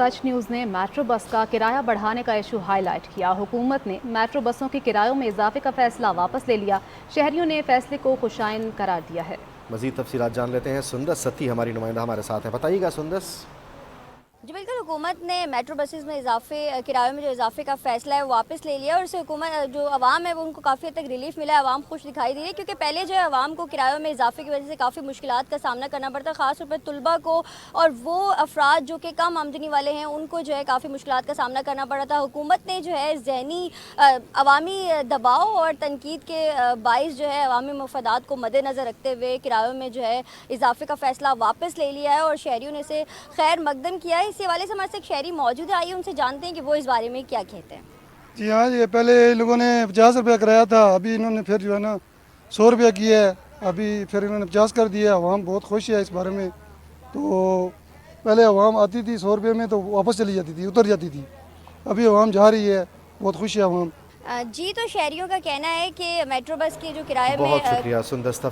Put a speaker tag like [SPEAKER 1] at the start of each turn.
[SPEAKER 1] सच news ने metro bus का किराया बढ़ाने का इशू हाईलाइट किया। हुकूमत ने मेट्रो बसों के किरायों में इजाफे का फैसला वापस ले लिया। शहरियों ने फैसले को खुशाइन करार दिया है।
[SPEAKER 2] मजीद तफसीलात जान लेते हैं। सुंदस सत्ती हमारी नुमाइंदा हमारे साथ है, बताइएगा सुंदस।
[SPEAKER 3] जी बिल्कुल, हुकूमत ने मेट्रो बसेस में किराए में जो इजाफे का फ़ैसला है वो वापस ले लिया और इससे हुकूमत जो आवाम है वो उनको काफ़ी हद तक रिलीफ मिला है। आवाम खुश दिखाई दे रही है क्योंकि पहले जो है आवाम को किरायों में इजाफे की वजह से काफ़ी मुश्किलात का सामना करना पड़ता है, ख़ासतौर पर तुलबा को और वो अफराद जो कि कम आमदनी वाले हैं उनको जो है काफ़ी मुश्किलात का सामना करना पड़ा था। हुकूमत ने जो है ज़हनी अवामी दबाव और तनकीद के बाइस जो है अवामी मफादात को मद्देनज़र रखते हुए किरायों में जो है इजाफे का फ़ैसला वापस ले लिया है और शहरियों ने इसे खैर मकदम किया है। इस हवाले से हमारे साथ शहरी मौजूद है, आइए उनसे जानते हैं कि वो इस बारे में क्या कहते हैं।
[SPEAKER 4] जी हाँ, ये पहले लोगों ने 50 रुपया कराया था, अभी इन्होंने फिर जो है ना 100 रुपया किया है, अभी फिर इन्होंने 50 कर दिया। आवाम बहुत खुश है इस बारे में। तो पहले आवाम आती थी 100 रुपये में तो वापस चली जाती थी, उतर जाती थी, अभी आवाम जा रही है, बहुत खुश है आवाम।
[SPEAKER 3] जी, तो शहरियों का कहना है कि मेट्रो बस के जो किराए में
[SPEAKER 2] बहुत शुक्रिया सुंदस।